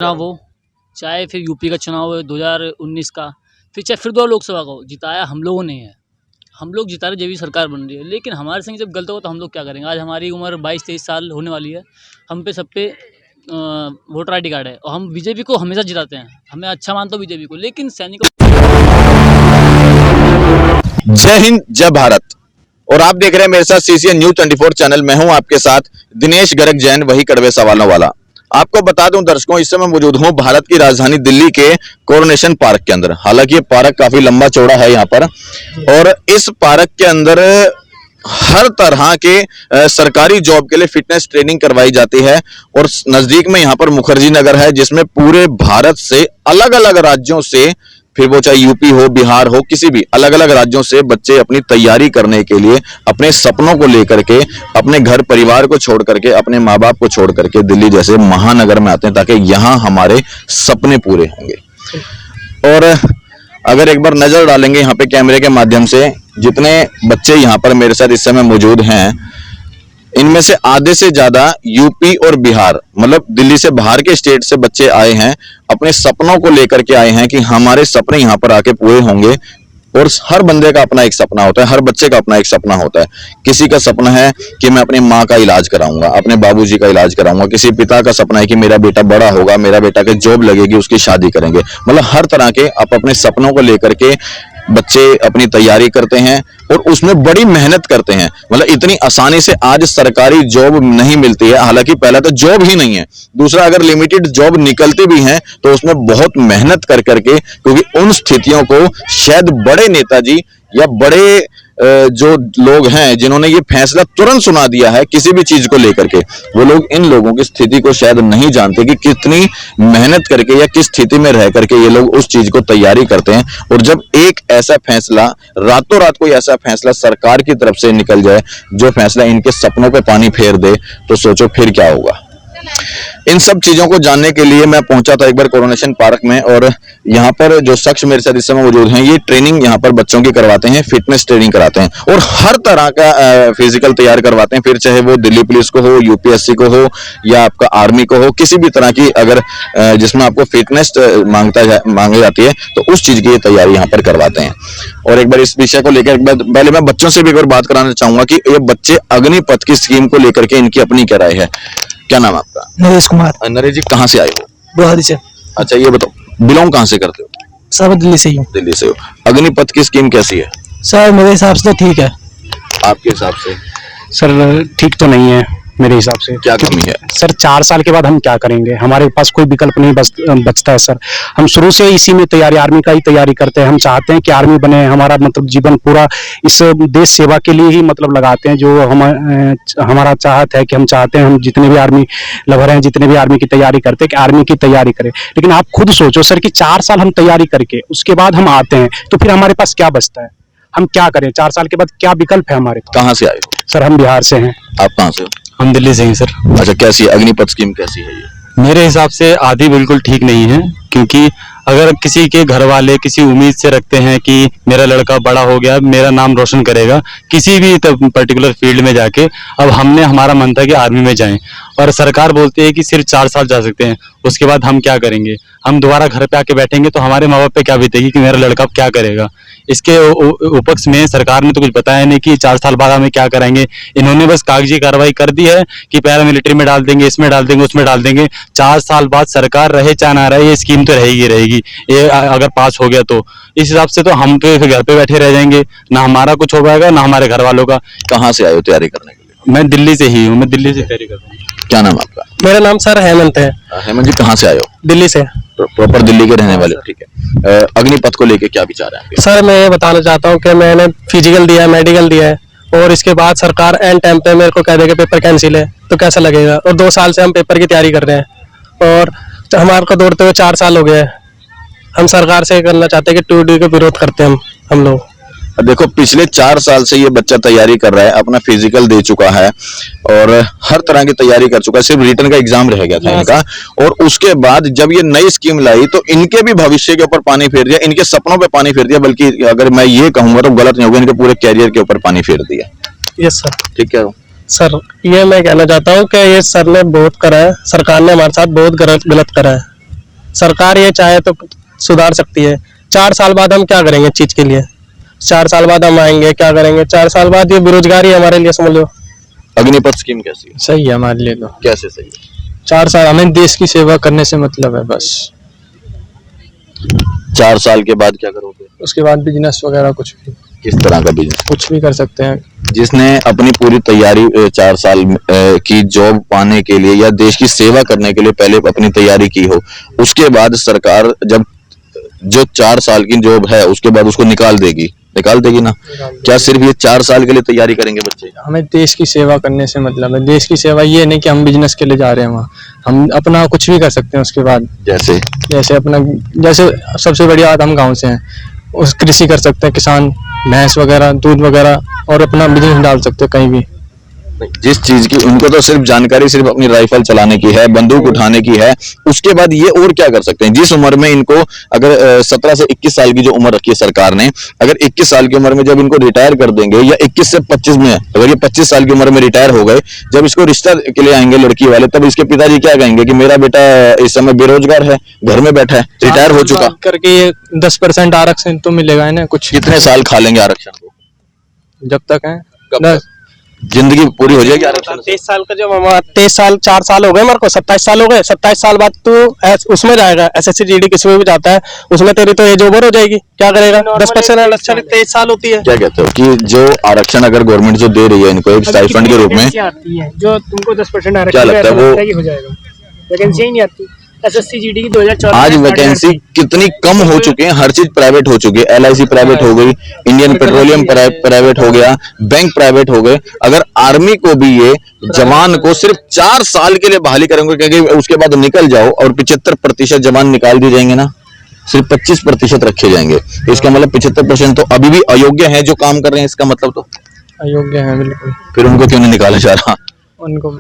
चुनाव हो, चाहे फिर यूपी का चुनाव हो 2019 का, फिर चाहे फिर 2 लोकसभा का हो, जिताया हम लोगों ने है। हम लोग जिता रहे जब भी सरकार बन रही है, लेकिन हमारे संग जब गलत होगा तो हम लोग क्या करेंगे। आज हमारी उम्र 22-23 साल होने वाली है, हम पे सब पे वोटर ID कार्ड है और हम बीजेपी को हमेशा जिताते हैं। हमें अच्छा मानता हूँ बीजेपी को, लेकिन सैनिकों। जय हिंद, जय भारत। और आप देख रहे हैं मेरे साथ CCN न्यूज 24 चैनल। मैं हूं आपके साथ दिनेश गर्ग जैन, वही कड़वे सवालों वाला। आपको बता दूं दर्शकों, इस समय मौजूद हूं भारत की राजधानी दिल्ली के कोरोनेशन पार्क के अंदर। हालांकि ये पार्क काफी लंबा चौड़ा है यहाँ पर, और इस पार्क के अंदर हर तरह के सरकारी जॉब के लिए फिटनेस ट्रेनिंग करवाई जाती है। और नजदीक में यहाँ पर मुखर्जी नगर है, जिसमें पूरे भारत से अलग अलग राज्यों से, फिर वो चाहे यूपी हो, बिहार हो, किसी भी अलग अलग राज्यों से बच्चे अपनी तैयारी करने के लिए, अपने सपनों को लेकर के, अपने घर परिवार को छोड़ करके, अपने माँ बाप को छोड़ करके दिल्ली जैसे महानगर में आते हैं, ताकि यहाँ हमारे सपने पूरे होंगे। और अगर एक बार नजर डालेंगे यहाँ पे कैमरे के माध्यम से, जितने बच्चे यहाँ पर मेरे साथ इस समय मौजूद हैं, इनमें से आधे से ज्यादा यूपी और बिहार, मतलब दिल्ली से बाहर के स्टेट से बच्चे आए हैं। अपने सपनों को लेकर के आए हैं कि हमारे सपने यहाँ पर आके पूरे होंगे। और हर बंदे का अपना एक सपना होता है, हर बच्चे का अपना एक सपना होता है। किसी का सपना है कि मैं अपनी माँ का इलाज कराऊंगा, अपने बाबूजी का इलाज कराऊंगा। किसी पिता का सपना है कि मेरा बेटा बड़ा होगा, मेरा बेटा के जॉब लगेगी, उसकी शादी करेंगे। मतलब हर तरह के आप अपने सपनों को लेकर के बच्चे अपनी तैयारी करते हैं और उसमें बड़ी मेहनत करते हैं। मतलब इतनी आसानी से आज सरकारी जॉब नहीं मिलती है। हालांकि पहला तो जॉब ही नहीं है, दूसरा अगर लिमिटेड जॉब निकलती भी हैं तो उसमें बहुत मेहनत कर करके, क्योंकि उन स्थितियों को शायद बड़े नेताजी या बड़े जो लोग हैं जिन्होंने ये फैसला तुरंत सुना दिया है किसी भी चीज को लेकर के, वो लोग इन लोगों की स्थिति को शायद नहीं जानते कि कितनी मेहनत करके या किस स्थिति में रह करके ये लोग उस चीज को तैयारी करते हैं। और जब एक ऐसा फैसला, रातों रात कोई ऐसा फैसला सरकार की तरफ से निकल जाए जो फैसला इनके सपनों पे पानी फेर दे, तो सोचो फिर क्या होगा। इन सब चीजों को जानने के लिए मैं पहुंचा था एक बार कोरोनेशन पार्क में, और यहाँ पर जो शख्स मेरे साथ इस समय मौजूद हैं, ये ट्रेनिंग यहाँ पर बच्चों की करवाते हैं, फिटनेस ट्रेनिंग कराते हैं और हर तरह का फिजिकल तैयार करवाते हैं। फिर चाहे वो दिल्ली पुलिस को हो, UPSC को हो, या आपका आर्मी को हो, किसी भी तरह की अगर जिसमें आपको फिटनेस मांगी जाती है, तो उस चीज की ये तैयारी यहाँ पर करवाते हैं। और एक बार इस विषय को लेकर पहले मैं बच्चों से भी एक बार बात कराना चाहूंगा कि ये बच्चे अग्निपथ की स्कीम को लेकर के इनकी अपनी क्या राय है। क्या नाम आपका? नरेश कुमार। नरेश जी, कहाँ से आए हो? बुहारी से। अच्छा, ये बताओ बिलोंग कहाँ से करते हो? सर दिल्ली से ही हूँ। दिल्ली से हो। अग्निपथ की स्कीम कैसी है? सर मेरे हिसाब से तो ठीक है। आपके हिसाब से? सर ठीक तो नहीं है मेरे हिसाब से। क्या कमी है? सर 4 साल के बाद हम क्या करेंगे, हमारे पास कोई विकल्प नहीं बचता है। सर हम शुरू से इसी में तैयारी, आर्मी का ही तैयारी करते हैं। हम चाहते हैं कि आर्मी बने, हमारा मतलब जीवन पूरा इस देश सेवा के लिए ही मतलब लगाते हैं। जो हम हमारा चाहत है कि हम चाहते हैं, हम जितने भी आर्मी लवर हैं, जितने भी आर्मी की तैयारी करते हैं, कि आर्मी की तैयारी करें। लेकिन आप खुद सोचो सर कि 4 साल हम तैयारी करके उसके बाद हम आते हैं, तो फिर हमारे पास क्या बचता है? हम क्या करें? 4 साल के बाद क्या विकल्प है हमारे पास? कहाँ से आए हो? सर हम बिहार से हैं। आप कहाँ से हो? हम दिल्ली से हैं सर। अच्छा, कैसी है अग्निपथ स्कीम, कैसी है ये? मेरे हिसाब से आधी बिल्कुल ठीक नहीं है, क्योंकि अगर किसी के घर वाले किसी उम्मीद से रखते हैं कि मेरा लड़का बड़ा हो गया, मेरा नाम रोशन करेगा किसी भी पर्टिकुलर फील्ड में जाके, अब हमारा मन था कि आर्मी में जाएं, और सरकार बोलती है कि सिर्फ 4 साल जा सकते हैं, उसके बाद हम क्या करेंगे? हम दोबारा घर पे आके बैठेंगे तो हमारे माँ बाप पे क्या बीतेगी कि मेरा लड़का अब क्या करेगा। इसके उपक्ष में सरकार ने तो कुछ बताया नहीं कि 4 साल बाद हमें क्या कराएंगे। इन्होंने बस कागजी कार्रवाई कर दी है कि पैरामिलिट्री में डाल देंगे, इसमें डाल देंगे, उसमें डाल देंगे। 4 साल बाद सरकार रहे चाहे ना रहे, ये स्कीम तो रहेगी। ये अगर पास हो गया तो इस हिसाब से तो हम तो फिर घर पे बैठे रह जाएंगे, ना हमारा कुछ हो पाएगा ना हमारे घर वालों का। कहाँ से आए हो तैयारी करने के लिए? मैं दिल्ली से ही हूँ, मैं दिल्ली से तैयारी करता हूँ। क्या नाम आपका? मेरा नाम सर हेमंत है। हेमंत जी, कहाँ से आए हो? दिल्ली से। प्रॉपर दिल्ली के रहने वाले? ठीक है। अग्निपथ को लेके क्या विचार है आपके? सर मैं ये बताना चाहता हूँ कि मैंने फिजिकल दिया है, मेडिकल दिया है, और इसके बाद सरकार एंड टाइम पे मेरे को कह देगा पेपर कैंसिल है, तो कैसा लगेगा? और 2 साल से हम पेपर की तैयारी कर रहे हैं, और हमारे को दौड़ते हुए 4 साल हो गए हैं। हम सरकार से करना चाहते हैं कि 2D का विरोध करते हैं हम लोग। देखो, पिछले 4 साल से ये बच्चा तैयारी कर रहा है, अपना फिजिकल दे चुका है और हर तरह की तैयारी कर चुका है। सिर्फ रिटर्न का एग्जाम रह गया था इनका, और उसके बाद जब ये नई स्कीम लाई तो इनके भी भविष्य के ऊपर पानी फेर दिया, इनके सपनों पे पानी फेर दिया, बल्कि अगर मैं ये कहूंगा तो गलत नहीं होगा, इनके पूरे कैरियर के ऊपर पानी फेर दिया। Yes sir. ठीक है सर ये मैं कहना चाहता हूँ कि ये सर ने बहुत करा है, सरकार ने हमारे साथ बहुत गलत करा है। सरकार ये चाहे तो सुधार सकती है। 4 साल बाद हम क्या करेंगे चीज के लिए? 4 साल बाद हम आएंगे, क्या करेंगे? 4 साल बाद ये बेरोजगारी हमारे लिए, समझ लो। अग्निपथ स्कीम कैसी है? सही है हमारे लिए तो। कैसे सही है? 4 साल हमें देश की सेवा करने से मतलब है बस। 4 साल के बाद क्या करोगे? उसके बाद बिजनेस वगैरह किस तरह का बिजनेस? कुछ भी कर सकते हैं। जिसने अपनी पूरी तैयारी 4 साल की जॉब पाने के लिए या देश की सेवा करने के लिए पहले अपनी तैयारी की हो, उसके बाद सरकार जब जो 4 साल की जॉब है उसके बाद उसको निकाल देगी ना? क्या सिर्फ ये 4 साल के लिए तैयारी करेंगे बच्चे? हमें देश की सेवा करने से मतलब है। देश की सेवा ये नहीं कि हम बिजनेस के लिए जा रहे हैं वहाँ, हम अपना कुछ भी कर सकते हैं उसके बाद। जैसे अपना, जैसे सबसे बड़ी बात, हम गांव से हैं, उस कृषि कर सकते हैं, किसान भैंस वगैरह, दूध वगैरह, और अपना बिजनेस डाल सकते हैं कहीं भी। जिस चीज की उनको तो सिर्फ जानकारी सिर्फ अपनी राइफल चलाने की है, बंदूक उठाने की है, उसके बाद ये और क्या कर सकते हैं? जिस उम्र में इनको, अगर 17 से 21 साल की जो उम्र रखी है सरकार ने, अगर 21 साल की उम्र में जब इनको रिटायर कर देंगे, या 21 से 25 में, अगर ये 25 साल की उम्र में रिटायर हो गए, जब इसको रिश्ता के लिए आएंगे लड़की वाले, तब इसके पिताजी क्या कहेंगे कि मेरा बेटा इस समय बेरोजगार है, घर में बैठा है, रिटायर हो चुका करके 10% आरक्षण तो मिलेगा ना कुछ। कितने साल खा लेंगे आरक्षण को? जब तक है जिंदगी पूरी हो जाएगी आरक्षण से? 23 साल का, जब हमारा 23 साल 4 साल हो गए मेरे को, 27 साल हो गए, 27 साल बाद तू उसमें जाएगा, SSC GD किसी में भी जाता है, उसमें तेरी तो एज ओवर हो जाएगी, क्या करेगा? 10% आरक्षण 23 साल होती है। क्या कहते हो कि जो आरक्षण अगर गवर्नमेंट जो दे रही है इनको एक स्टाइपेंड के रूप में, जो तुमको 10% क्या आरक्षण लगता है वो हो जाएगा? वैकेंसी ही नहीं आती। SSC GD की 2014 आज वैकेंसी कितनी कम हो चुकी है, हर चीज प्राइवेट हो चुकी है, LIC प्राइवेट हो गई, इंडियन पेट्रोलियम प्राइवेट हो गया, बैंक प्राइवेट हो गए। अगर आर्मी को भी ये जवान को सिर्फ 4 साल के लिए बहाली करेंगे, क्योंकि उसके बाद निकल जाओ और 75% जवान निकाल दिए जाएंगे ना, सिर्फ 25% रखे जाएंगे, तो इसका मतलब 75% तो अभी भी अयोग्य है जो काम कर रहे हैं, इसका मतलब तो अयोग्य है बिल्कुल। फिर उनको क्यों नहीं निकाला जा रहा? उनको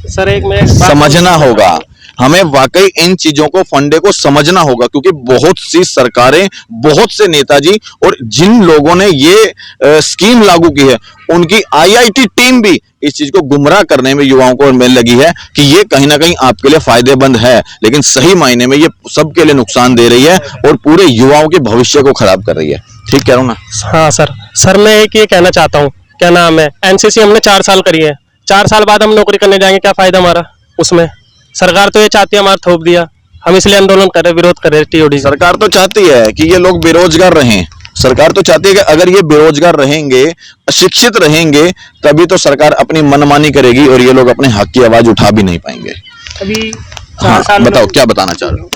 सर एक में समझना होगा, हमें वाकई इन चीजों को, फंडे को समझना होगा, क्योंकि बहुत सी सरकारें, बहुत से नेताजी और जिन लोगों ने ये स्कीम लागू की है, उनकी IIT टीम भी इस चीज को गुमराह करने में युवाओं को में लगी है कि ये कहीं ना कहीं आपके लिए फायदेमंद है, लेकिन सही मायने में ये सबके लिए नुकसान दे रही है और पूरे युवाओं के भविष्य को खराब कर रही है। ठीक कह रहा हूं ना? हाँ सर मैं एक ये कहना चाहता हूँ, क्या नाम है, NCC हमने 4 साल करी है, 4 साल बाद हम नौकरी करने जाएंगे, क्या फायदा हमारा उसमें? सरकार तो ये चाहती है हमारा थोप दिया, हम इसलिए आंदोलन कर रहे, विरोध कर रहे TOD। सरकार तो चाहती है कि ये लोग बेरोजगार रहें, सरकार तो चाहती है कि अगर ये बेरोजगार रहेंगे, अशिक्षित रहेंगे, तभी तो सरकार अपनी मनमानी करेगी और ये लोग अपने हक की आवाज उठा भी नहीं पाएंगे। अभी हाँ, बताओ क्या बताना चाह रहे हो?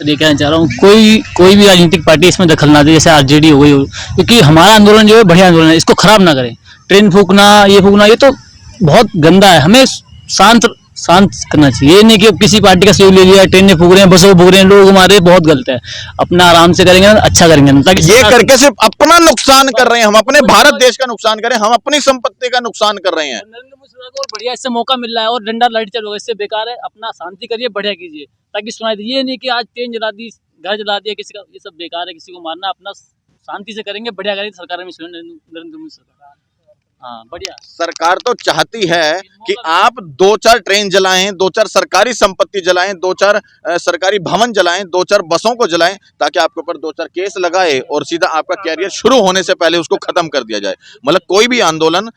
ये कहना चाह रहा हूँ, कोई भी राजनीतिक पार्टी इसमें दखल ना दे, जैसे RJD हो गई, क्योंकि हमारा आंदोलन जो है बढ़िया आंदोलन है, इसको खराब ना करें। ट्रेन फूकना, ये तो बहुत गंदा है, हमें शांत करना चाहिए। ये नहीं कि किसी पार्टी का सहयोग ले लिया, ट्रेनें फूक रहे हैं, बसों फूक रहे हैं, लोग हमारे, बहुत गलत है। अपना आराम से करेंगे ना, अच्छा करेंगे ना, ताकि ये करके सिर्फ अपना नुकसान कर रहे हैं, हम अपने भारत देश का नुकसान कर रहे हैं, हम अपनी संपत्ति का नुकसान कर रहे हैं। नरेंद्र मोदी सरकार को बढ़िया इससे मौका मिल रहा है, और डंडा लाइट चलोगे, इससे बेकार है। अपना शांति करिए, बढ़िया कीजिए, ताकि सुनाई दे। ये नहीं कि आज ट्रेन जला दी, घर जला दिया किसी का, ये सब बेकार है। किसी को मारना, अपना शांति से करेंगे, बढ़िया करेंगे। सरकार में नरेंद्र मोदी सरकार, हाँ बढ़िया। सरकार तो चाहती है कि आप 2-4 ट्रेन जलाएं, 2-4 सरकारी संपत्ति जलाएं, 2-4 सरकारी भवन जलाएं, 2-4 बसों को जलाएं, ताकि आपके ऊपर 2-4 केस लगाए और सीधा आपका कैरियर शुरू होने से पहले उसको खत्म कर दिया जाए। मतलब कोई भी आंदोलन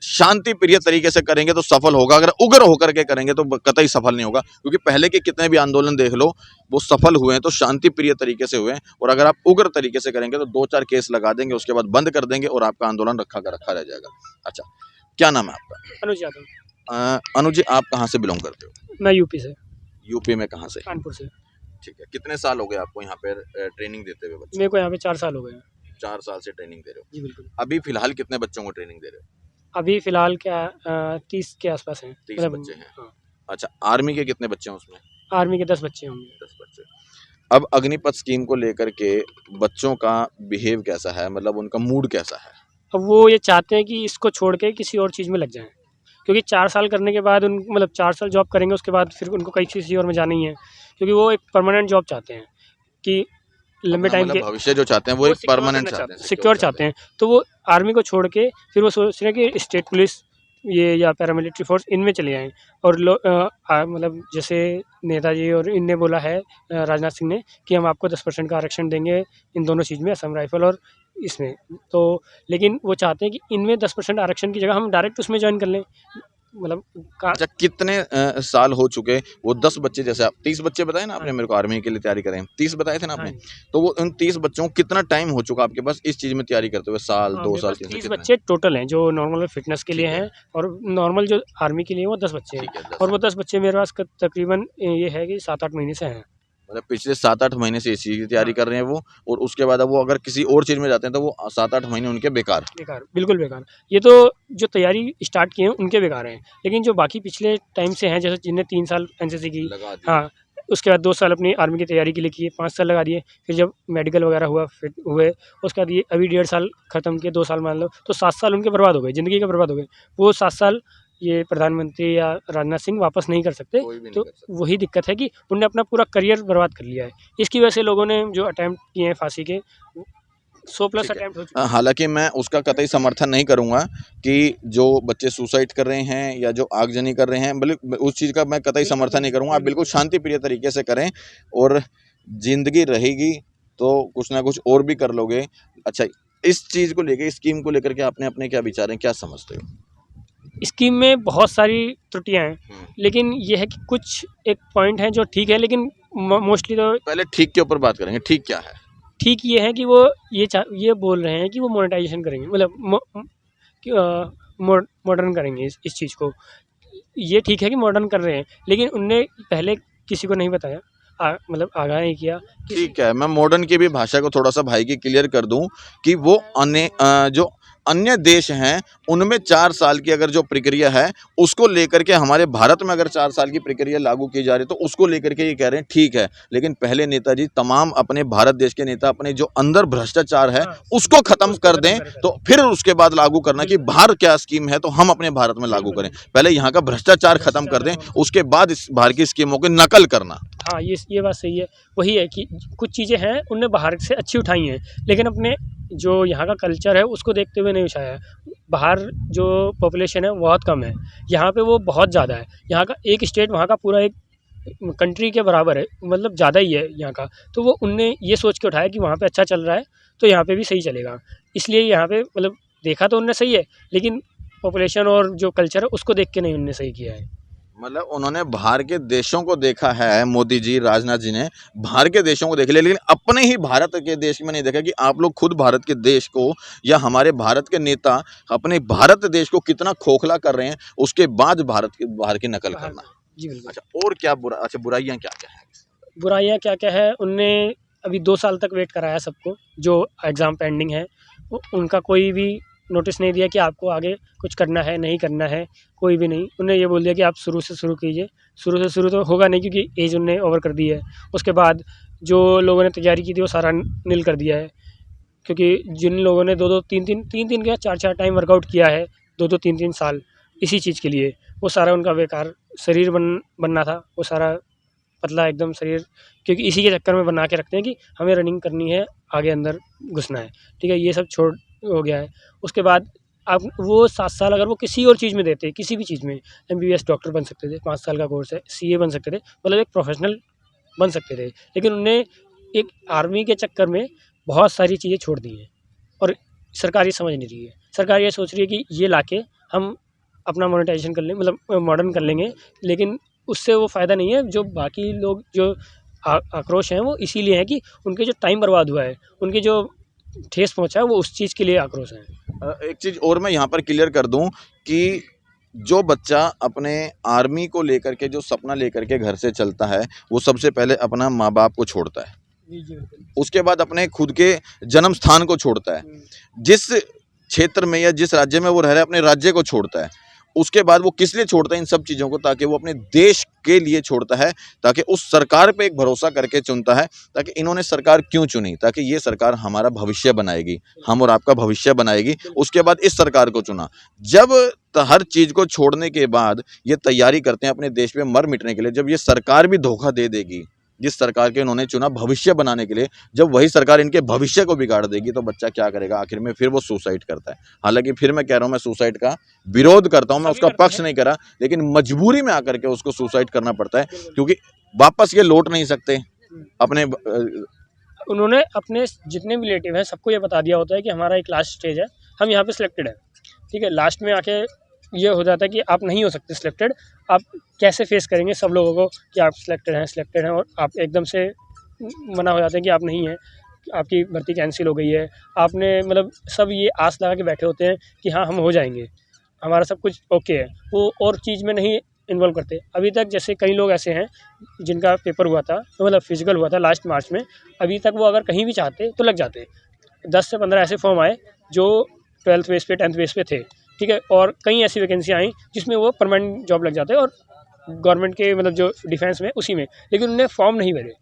शांति प्रिय तरीके से करेंगे तो सफल होगा, अगर उग्र होकर के करेंगे तो कतई सफल नहीं होगा, क्योंकि पहले के कितने भी आंदोलन देख लो, वो सफल हुए हैं तो शांति प्रिय तरीके से हुए हैं, और अगर आप उग्र तरीके से करेंगे तो 2-4 केस लगा देंगे, उसके बाद बंद कर देंगे और आपका आंदोलन रखा रह जाएगा। अच्छा, क्या नाम है आपका? अनुज यादव। अनुज जी, आप कहाँ से बिलोंग करते हो? मैं यूपी से। यूपी में कहाँ से? कानपुर से। ठीक है, कितने साल हो गए आपको यहाँ पे ट्रेनिंग देते हुए? बच्चों मेरे को यहाँ पे 4 साल हो गए हैं। 4 साल से ट्रेनिंग दे रहे हो? जी बिल्कुल। अभी फिलहाल कितने बच्चों को ट्रेनिंग दे रहे हो? अभी फिलहाल क्या 30 के आसपास हैं। 30 बच्चे हैं। हाँ। अच्छा, आर्मी के कितने बच्चे हैं उसमें? आर्मी के 10 बच्चे होंगे। 10 बच्चे। अब अग्निपथ स्कीम को लेकर के बच्चों का बिहेव कैसा है, मतलब उनका मूड कैसा है? अब वो ये चाहते हैं कि इसको छोड़ के किसी और चीज़ में लग जाएं, क्योंकि 4 साल करने के बाद उन, मतलब 4 साल जॉब करेंगे, उसके बाद फिर उनको कहीं किसी और में जाना ही है, क्योंकि वो एक परमानेंट जॉब चाहते हैं कि लंबे टाइम के भविष्य जो चाहते हैं वो एक परमानेंट चाहते हैं, सिक्योर चाहते हैं। तो वो आर्मी को छोड़ के फिर वो सोच रहे हैं कि स्टेट पुलिस, ये या पैरामिलिट्री फोर्स इनमें चले जाएँ। और मतलब जैसे नेताजी और इनने बोला है, राजनाथ सिंह ने, कि हम आपको 10% का आरक्षण देंगे इन दोनों चीज़ में, असम राइफल और इसमें। तो लेकिन वो चाहते हैं कि इनमें 10% आरक्षण की जगह हम डायरेक्ट उसमें ज्वाइन कर लें। मतलब का अच्छा, कितने साल हो चुके वो 10 बच्चे, जैसे आप 30 बच्चे बताए ना आपने हाँ। मेरे को आर्मी के लिए तैयारी करें, 30 बताए थे ना हाँ आपने, जी। तो वो उन 30 बच्चों को कितना टाइम हो चुका आपके पास इस चीज में तैयारी करते हुए? साल, हाँ, 2 मेरे साल, पास 3 साल, 30 कितने? बच्चे टोटल हैं जो नॉर्मल फिटनेस के लिए ठीक है। हैं, और नॉर्मल जो आर्मी के लिए वो 10 बच्चे हैं। ठीक है, 10 और वो हैं। 10 बच्चे मेरे पास तकरीबन ये है कि 7-8 महीने से हैं। मतलब पिछले 7-8 महीने से इस चीज की तैयारी हाँ। कर रहे हैं वो, और उसके बाद अब वो अगर किसी और चीज में जाते हैं तो वो 7-8 महीने उनके बेकार। बेकार, बिल्कुल बेकार। ये तो जो तैयारी स्टार्ट किए हैं उनके बेकार हैं, लेकिन जो बाकी पिछले टाइम से हैं, जैसे जिनने 3 साल एनसीसी की, लगा दिए। हाँ, उसके बाद 2 साल अपनी आर्मी की तैयारी के लिए किए, 5 साल लगा दिए, फिर जब मेडिकल वगैरह हुआ, फिट हुए, उसके बाद ये अभी 1.5 साल खत्म किए, 2 साल मान लो, तो 7 साल उनके बर्बाद हो गए, ज़िंदगी के बर्बाद हो गए। वो 7 साल ये प्रधानमंत्री या राजनाथ सिंह वापस नहीं कर सकते। कोई भी नहीं तो कर सकता। वही दिक्कत है कि उन्होंने अपना पूरा करियर बर्बाद कर लिया है। इसकी वजह से लोगों ने जो अटेम्प्ट किए हैं फांसी के, 100 प्लस ठीक है। अटेम्प्ट हो चुके हैं। हालांकि मैं उसका कतई समर्थन नहीं करूंगा कि जो बच्चे सुसाइड कर रहे हैं या जो आगजनी कर रहे हैं, बल्कि उस चीज़ का मैं कतई समर्थन नहीं करूंगा। आप बिल्कुल शांति प्रिय तरीके से करें, और जिंदगी रहेगी तो कुछ ना कुछ और भी कर लोगे। अच्छा, इस चीज़ को लेके, स्कीम को लेकर के आपने अपने क्या विचार हैं, क्या समझते हो? स्कीम में बहुत सारी त्रुटियां हैं, लेकिन ये है कि कुछ एक पॉइंट हैं जो ठीक है, लेकिन मोस्टली तो पहले ठीक के ऊपर बात करेंगे, ठीक क्या है? ठीक ये है कि वो ये बोल रहे हैं कि वो मोनेटाइजेशन करेंगे, मतलब मॉडर्न करेंगे इस चीज़ को। ये ठीक है कि मॉडर्न कर रहे हैं, लेकिन उनने पहले किसी को नहीं बताया, मतलब आगाह नहीं किया किसी। ठीक है, मैं मॉडर्न की भी भाषा को थोड़ा सा भाई की क्लियर कर दूं कि वो जो अन्य देश हैं उनमें 4 साल की अगर जो प्रक्रिया है उसको लेकर के हमारे भारत में अगर 4 साल की प्रक्रिया लागू की जा रही है तो उसको लेकर के ये कह रहे हैं ठीक है, लेकिन पहले नेताजी तमाम अपने भारत देश के नेता अपने जो अंदर भ्रष्टाचार है हाँ, उसको खत्म उसको कर खत्म दें, करें। तो फिर उसके बाद लागू करना कि बाहर क्या स्कीम है तो हम अपने भारत में लागू करें। पहले यहाँ का भ्रष्टाचार खत्म कर दें, उसके बाद इस बाहर की स्कीमों की नकल करना। हाँ, ये बात सही है। वही है कि कुछ चीज़ें हैं उनने बाहर से अच्छी उठाई हैं, लेकिन अपने जो यहाँ का कल्चर है उसको देखते हुए नहीं उठाया है। बाहर जो पॉपुलेशन है बहुत कम है, यहाँ पे वो बहुत ज़्यादा है। यहाँ का एक स्टेट वहाँ का पूरा एक कंट्री के बराबर है, मतलब ज़्यादा ही है यहाँ का। तो वो उनने ये सोच के उठाया कि वहाँ पे अच्छा चल रहा है तो यहाँ पे भी सही चलेगा। इसलिए यहाँ पे मतलब देखा तो उनने सही है, लेकिन पॉपुलेशन और जो कल्चर है उसको देख के नहीं उनने सही किया है। मतलब उन्होंने बाहर के देशों को देखा है, मोदी जी, राजनाथ जी ने बाहर के देशों को देख लिया, लेकिन अपने ही भारत के देश में नहीं देखा कि आप लोग खुद भारत के देश को या हमारे भारत के नेता अपने भारत देश को कितना खोखला कर रहे हैं, उसके बाद भारत के बाहर की नकल करना। जी बिल्कुल। अच्छा, और क्या बुराइयां क्या क्या है? बुराइयाँ क्या-क्या है, उनने अभी 2 साल तक वेट कराया सबको, जो एग्ज़ाम पेंडिंग है। उनका कोई भी नोटिस नहीं दिया कि आपको आगे कुछ करना है, नहीं करना है, कोई भी नहीं। उन्हें ये बोल दिया कि आप शुरू से शुरू कीजिए। शुरू से शुरू तो होगा नहीं क्योंकि एज उन्होंने ओवर कर दी है। उसके बाद जो लोगों ने तैयारी की थी वो सारा निल कर दिया है, क्योंकि जिन लोगों ने 2-2, 3-3 क्या 4-4 टाइम वर्कआउट किया है, 2-2, 3-3 साल इसी चीज़ के लिए, वो सारा उनका बेकार। शरीर बनना था, वो सारा पतला एकदम शरीर, क्योंकि इसी के चक्कर में बना के रखते हैं कि हमें रनिंग करनी है, आगे अंदर घुसना है, ठीक है? ये सब छोड़ हो गया है। उसके बाद आप वो 7 साल अगर वो किसी और चीज़ में देते, किसी भी चीज़ में, एमबीबीएस डॉक्टर बन सकते थे, 5 साल का कोर्स है, सीए बन सकते थे, मतलब एक प्रोफेशनल बन सकते थे। लेकिन उन्होंने एक आर्मी के चक्कर में बहुत सारी चीज़ें छोड़ दी हैं, और सरकार ये समझ नहीं रही है। सरकार ये सोच रही है कि ये लाके हम अपना मोनेटाइजेशन कर लें, मतलब मॉडर्न कर लेंगे, लेकिन उससे वो फ़ायदा नहीं है। जो बाकी लोग जो आक्रोश हैं वो इसीलिए है कि उनके जो टाइम बर्बाद हुआ है, उनके जो ठेस पहुँचा है, वो उस चीज़ के लिए आक्रोश है। एक चीज़ और मैं यहाँ पर क्लियर कर दूं कि जो बच्चा अपने आर्मी को लेकर के जो सपना लेकर के घर से चलता है, वो सबसे पहले अपना माँ बाप को छोड़ता है, जी, जी, बिल्कुल। उसके बाद अपने खुद के जन्म स्थान को छोड़ता है, जिस क्षेत्र में या जिस राज्य में वो रह रहा है अपने राज्य को छोड़ता है। उसके बाद वो किस लिए छोड़ता है इन सब चीज़ों को? ताकि वो अपने देश के लिए छोड़ता है, ताकि उस सरकार पे एक भरोसा करके चुनता है, ताकि इन्होंने सरकार क्यों चुनी? ताकि ये सरकार हमारा भविष्य बनाएगी, हम और आपका भविष्य बनाएगी। उसके बाद इस सरकार को चुना। जब हर चीज़ को छोड़ने के बाद ये तैयारी करते हैं अपने देश में मर मिटने के लिए, जब ये सरकार भी धोखा दे देगी जिस सरकार के इन्होंने चुना भविष्य बनाने के लिए, जब वही सरकार इनके भविष्य को बिगाड़ देगी तो बच्चा क्या करेगा? आखिर में फिर वो सुसाइड करता है। हालांकि फिर मैं कह रहा हूँ, मैं सुसाइड का विरोध करता हूँ, मैं उसका पक्ष नहीं करा, लेकिन मजबूरी में आकर के उसको सुसाइड करना पड़ता है, क्योंकि वापस ये लौट नहीं सकते अपने उन्होंने अपने जितने भी रिलेटिव हैं सबको ये बता दिया होता है कि हमारा एक लास्ट स्टेज है, हम यहाँ पे सिलेक्टेड है, ठीक है। लास्ट में आके ये हो जाता है कि आप नहीं हो सकते सिलेक्टेड, आप कैसे फेस करेंगे सब लोगों को कि आप सिलेक्टेड हैं और आप एकदम से मना हो जाते हैं कि आप नहीं हैं, आपकी भर्ती कैंसिल हो गई है। आपने मतलब सब ये आस लगा के बैठे होते हैं कि हाँ हम हो जाएंगे, हमारा सब कुछ ओके है, वो और चीज़ में नहीं इन्वॉल्व करते। अभी तक जैसे कई लोग ऐसे हैं जिनका पेपर हुआ था, मतलब फिजिकल हुआ था लास्ट मार्च में, अभी तक वो अगर कहीं भी चाहते तो लग जाते। 10 से 15 ऐसे फॉर्म आए जो 12th बेस पे 10th बेस पे थे, ठीक है, और कई ऐसी वैकेंसी आई जिसमें वो परमानेंट जॉब लग जाते और गवर्नमेंट के मतलब जो डिफेंस में उसी में, लेकिन उन्होंने फॉर्म नहीं भरे,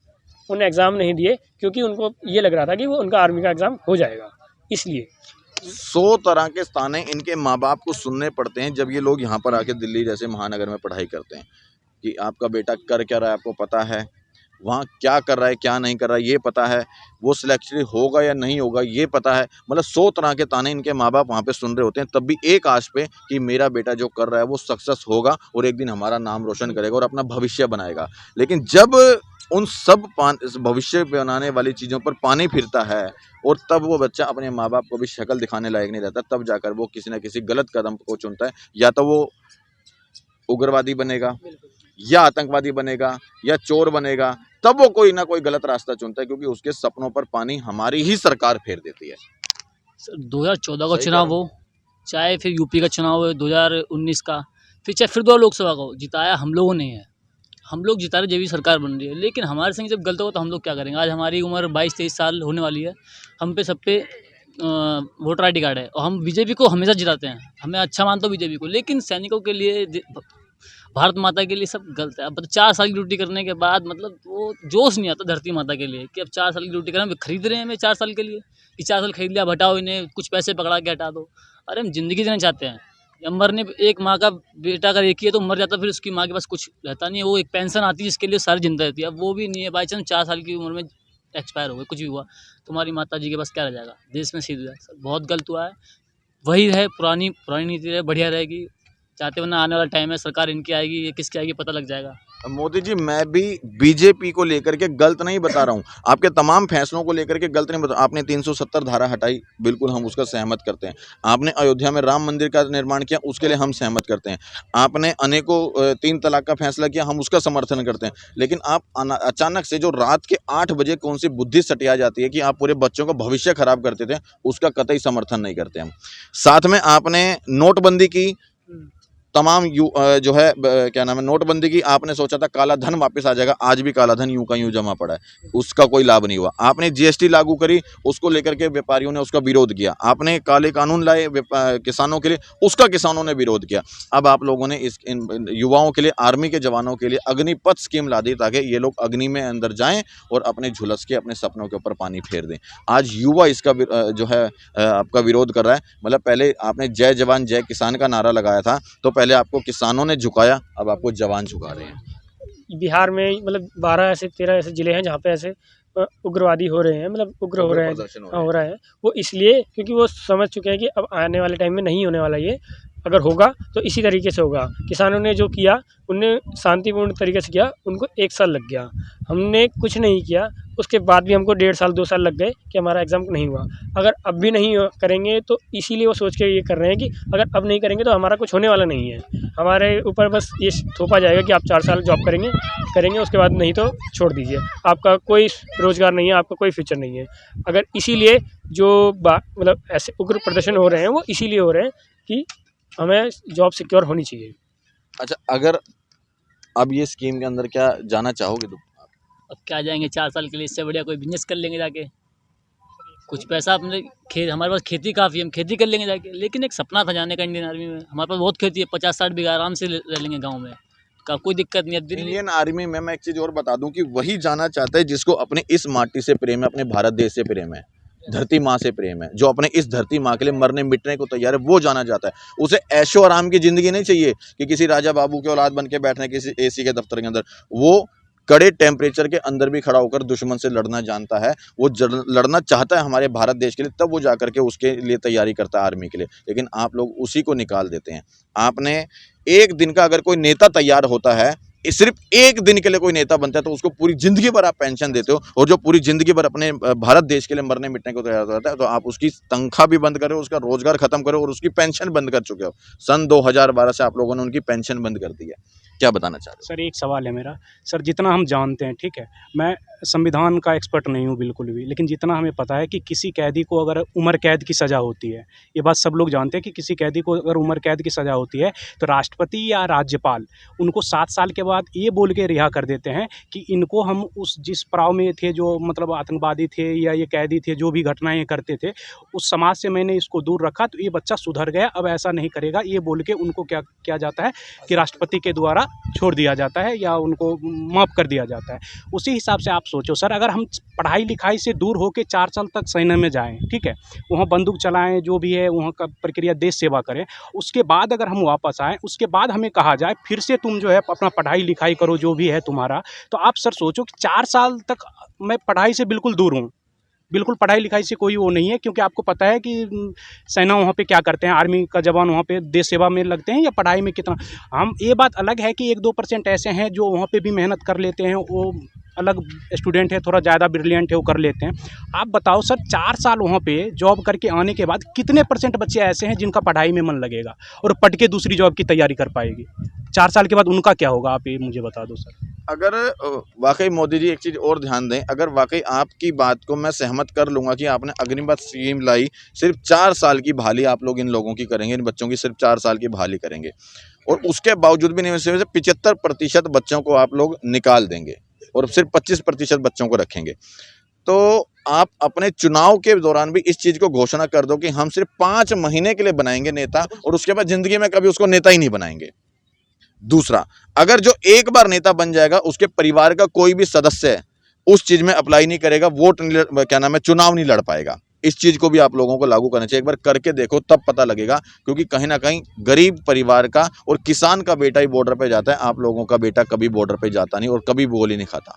उन्हें एग्ज़ाम नहीं दिए क्योंकि उनको ये लग रहा था कि वो उनका आर्मी का एग्ज़ाम हो जाएगा, इसलिए 100 तरह के ताने इनके माँ बाप को सुनने पड़ते हैं जब ये लोग यहाँ पर आके दिल्ली जैसे महानगर में पढ़ाई करते हैं कि आपका बेटा कर क्या रहा है, आपको पता है, वहाँ क्या कर रहा है क्या नहीं कर रहा है ये पता है, वो सिलेक्शन होगा या नहीं होगा ये पता है। मतलब 100 तरह के ताने इनके माँ बाप वहाँ पे सुन रहे होते हैं, तब भी एक आश पे कि मेरा बेटा जो कर रहा है वो सक्सेस होगा और एक दिन हमारा नाम रोशन करेगा और अपना भविष्य बनाएगा। लेकिन जब उन सब भविष्य बनाने वाली चीज़ों पर पानी फिरता है और तब वो बच्चा अपने माँ बाप को भी शक्ल दिखाने लायक नहीं रहता, तब जाकर वो किसी न किसी गलत कदम को चुनता है। या तो वो उग्रवादी बनेगा या आतंकवादी बनेगा या चोर बनेगा, तब वो कोई ना कोई गलत रास्ता चुनता है, क्योंकि उसके सपनों पर पानी हमारी ही सरकार फेर देती है। सर 2014 का चुनाव हो, चाहे फिर यूपी का चुनाव हो 2019 का, फिर चाहे फिर 2 लोकसभा का हो, जिताया हम लोगों ने है। हम लोग जिता रहे, जब भी सरकार बन रही है, लेकिन हमारे संग जब गलत होगा तो हम लोग क्या करेंगे? आज हमारी उम्र 22-23 साल होने वाली है, हम पे सब पे वोटर ID कार्ड है और हम बीजेपी को हमेशा जिताते हैं, हमें अच्छा मानते हो बीजेपी को, लेकिन सैनिकों के लिए भारत माता के लिए सब गलत है। अब 4 साल की ड्यूटी करने के बाद मतलब वो जोश नहीं आता धरती माता के लिए कि अब 4 साल की ड्यूटी करें, खरीद रहे हैं हमें 4 साल के लिए कि 4 साल खरीद लिया, अब हटाओ इन्हें, कुछ पैसे पकड़ा के हटा दो। अरे हम ज़िंदगी जीना चाहते हैं। या मरने एक माँ का बेटा अगर एक ही है तो मर जाता, फिर उसकी माँ के पास कुछ रहता नहीं है, वो एक पेंशन आती है जिसके लिए सारी जिंदा रहती है। अब वो भी नहीं है, बाई चांस 4 साल की उम्र में एक्सपायर हो गए, कुछ भी हुआ, तुम्हारी माता जी के पास क्या रह जाएगा? देश में सीध जाए। बहुत गलत हुआ है, वही है पुरानी नीति रहे, बढ़िया रहेगी चाहते, वरना आने वाला टाइम है सरकार इनकी आएगी, ये किसकी आएगी पता लग जाएगा। मोदी जी, मैं भी बीजेपी को लेकर के गलत नहीं बता रहा हूँ, आपके तमाम फैसलों को लेकर के गलत नहीं बता। आपने 370 धारा हटाई, बिल्कुल हम उसका सहमत करते हैं। आपने अयोध्या में राम मंदिर का निर्माण किया, उसके लिए हम सहमत करते हैं। आपने अनेकों 3 तलाक का फैसला किया, हम उसका समर्थन करते हैं। लेकिन आप अचानक से जो रात के 8 बजे कौन सी बुद्धि सटिया जाती है कि आप पूरे बच्चों का भविष्य खराब करते थे, उसका कतई समर्थन नहीं करते हम। साथ में आपने नोटबंदी की, तमाम जो है क्या नाम है, नोटबंदी की, आपने सोचा था काला धन वापस आ जाएगा, आज भी काला धन यूं का यूं जमा पड़ा है, उसका कोई लाभ नहीं हुआ। आपने GST लागू करी, उसको लेकर के व्यापारियों ने उसका विरोध किया। आपने काले कानून लाए किसानों के लिए, उसका किसानों ने विरोध किया। अब आप लोगों ने इन युवाओं के लिए, आर्मी के जवानों के लिए अग्निपथ स्कीम ला दी ताकि ये लोग अग्नि में अंदर जाएं और अपने झुलस के अपने सपनों के ऊपर पानी फेर दें। आज युवा इसका जो है आपका विरोध कर रहा है। मतलब पहले आपने जय जवान जय किसान का नारा लगाया था, तो पहले आपको किसानों ने झुकाया, अब आपको जवान झुका रहे हैं। बिहार में मतलब 13 ऐसे ज़िले हैं जहाँ पे ऐसे उग्रवादी हो रहे हैं, मतलब उग्र हो रहे हैं, हो रहा है। वो इसलिए क्योंकि वो समझ चुके हैं कि अब आने वाले टाइम में नहीं होने वाला ये, अगर होगा तो इसी तरीके से होगा। किसानों ने जो किया उनने शांतिपूर्ण तरीके से किया, उनको 1 साल लग गया, हमने कुछ नहीं किया, उसके बाद भी हमको 1.5 साल 2 साल लग गए कि हमारा एग्ज़ाम नहीं हुआ। अगर अब भी नहीं करेंगे तो इसीलिए वो सोच के ये कर रहे हैं कि अगर अब नहीं करेंगे तो हमारा कुछ होने वाला नहीं है, हमारे ऊपर बस ये थोपा जाएगा कि आप 4 साल जॉब करेंगे, उसके बाद नहीं तो छोड़ दीजिए, आपका कोई रोज़गार नहीं है, आपका कोई फ्यूचर नहीं है। अगर इसीलिए जो मतलब ऐसे उग्र प्रदर्शन हो रहे हैं वो इसीलिए हो रहे हैं कि हमें जॉब सिक्योर होनी चाहिए। अच्छा, अगर अब ये स्कीम के अंदर क्या जाना चाहोगे तुम? अब क्या जाएंगे 4 साल के लिए, इससे बढ़िया कोई बिजनेस कर लेंगे जाके, कुछ पैसा अपने हमारे पास खेती काफ़ी है, हम खेती कर लेंगे जाके। लेकिन एक सपना था जाने का इंडियन आर्मी में, हमारे पास बहुत खेती है, 50-60 बीघा आराम से रह लेंगे गाँव में, का कोई दिक्कत नहीं है। इंडियन आर्मी में मैं एक चीज़ और बता दूं कि वही जाना चाहता है जिसको अपने इस माटी से प्रेम है, अपने भारत देश से प्रेम है, धरती माँ से प्रेम है, जो अपने इस धरती माँ के लिए मरने मिटने को तैयार है, वो जाना चाहता है। उसे ऐशो आराम की ज़िंदगी नहीं चाहिए कि किसी राजा बाबू के औलाद बन के बैठने किसी AC के दफ्तर के अंदर। वो कड़े टेम्परेचर के अंदर भी खड़ा होकर दुश्मन से लड़ना जानता है, वो लड़ना चाहता है हमारे भारत देश के लिए, तब वो जाकर के उसके लिए तैयारी करता है आर्मी के लिए। लेकिन आप लोग उसी को निकाल देते हैं। आपने एक दिन का अगर कोई नेता तैयार होता है, सिर्फ एक दिन के लिए कोई नेता बनता है, तो उसको पूरी जिंदगी भर आप पेंशन देते हो, और जो पूरी जिंदगी भर अपने भारत देश के लिए मरने मिटने को तैयार होता है, तो आप उसकी तनख्वाह भी बंद करो, उसका रोजगार खत्म करो और उसकी पेंशन बंद कर चुके हो। सन 2012 से आप लोगों ने उनकी पेंशन बंद कर दी है। क्या बताना चाह रहे सर एक सवाल है मेरा। सर जितना हम जानते हैं, ठीक है, मैं संविधान का एक्सपर्ट नहीं हूँ बिल्कुल भी, लेकिन जितना हमें पता है कि किसी कैदी को अगर उम्र कैद की सज़ा होती है, ये बात सब लोग जानते हैं कि किसी कैदी को अगर उम्र कैद की सज़ा होती है तो राष्ट्रपति या राज्यपाल उनको 7 साल के बाद ये बोल के रिहा कर देते हैं कि इनको हम उस जिस पड़ाव में थे, जो मतलब आतंकवादी थे या ये कैदी थे, जो भी घटनाएँ करते थे, उस समाज से मैंने इसको दूर रखा तो ये बच्चा सुधर गया, अब ऐसा नहीं करेगा, ये बोल के उनको क्या किया जाता है कि राष्ट्रपति के द्वारा छोड़ दिया जाता है या उनको माफ़ कर दिया जाता है। उसी हिसाब से आप सोचो सर, अगर हम पढ़ाई लिखाई से दूर होकर 4 साल तक सेना में जाएं, ठीक है, वहाँ बंदूक चलाएं, जो भी है वहाँ का प्रक्रिया देश सेवा करें, उसके बाद अगर हम वापस आएँ, उसके बाद हमें कहा जाए फिर से तुम जो है अपना पढ़ाई लिखाई करो, जो भी है तुम्हारा, तो आप सर सोचो कि 4 साल तक मैं पढ़ाई से बिल्कुल दूर हूँ, बिल्कुल पढ़ाई लिखाई से कोई वो नहीं है, क्योंकि आपको पता है कि सेना वहाँ पे क्या करते हैं, आर्मी का जवान वहाँ पे देश सेवा में लगते हैं या पढ़ाई में कितना। हम ये बात अलग है कि 1-2% ऐसे हैं जो वहाँ पे भी मेहनत कर लेते हैं, वो अलग स्टूडेंट है, थोड़ा ज़्यादा ब्रिलियंट है, वो कर लेते हैं। आप बताओ सर 4 साल वहाँ पे जॉब करके आने के बाद कितने % बच्चे ऐसे हैं जिनका पढ़ाई में मन लगेगा और पढ़ के दूसरी जॉब की तैयारी कर पाएगी? 4 साल के बाद उनका क्या होगा, आप ये मुझे बता दो सर। अगर वाकई मोदी जी एक चीज़ और ध्यान दें, अगर वाकई आपकी बात को मैं सहमत कर लूँगा कि आपने अग्निपथ स्कीम लाई, सिर्फ 4 साल की बहाली आप लोग इन लोगों की करेंगे, इन बच्चों की सिर्फ 4 साल की बहाली करेंगे, और उसके बावजूद भी नहीं, सिर्फ 75% बच्चों को आप लोग निकाल देंगे और सिर्फ 25% बच्चों को रखेंगे, तो आप अपने चुनाव के दौरान भी इस चीज़ को घोषणा कर दो कि हम सिर्फ 5 महीने के लिए बनाएंगे नेता, और उसके बाद ज़िंदगी में कभी उसको नेता ही नहीं बनाएंगे। दूसरा, अगर जो एक बार नेता बन जाएगा, उसके परिवार का कोई भी सदस्य उस चीज में अप्लाई नहीं करेगा, चुनाव नहीं लड़ पाएगा। इस चीज को भी आप लोगों को लागू करना चाहिए। एक बार करके देखो, तब पता लगेगा, क्योंकि कहीं ना कहीं गरीब परिवार का और किसान का बेटा ही बॉर्डर पे जाता है। आप लोगों का बेटा कभी बॉर्डर पे जाता नहीं और कभी गोली नहीं खाता।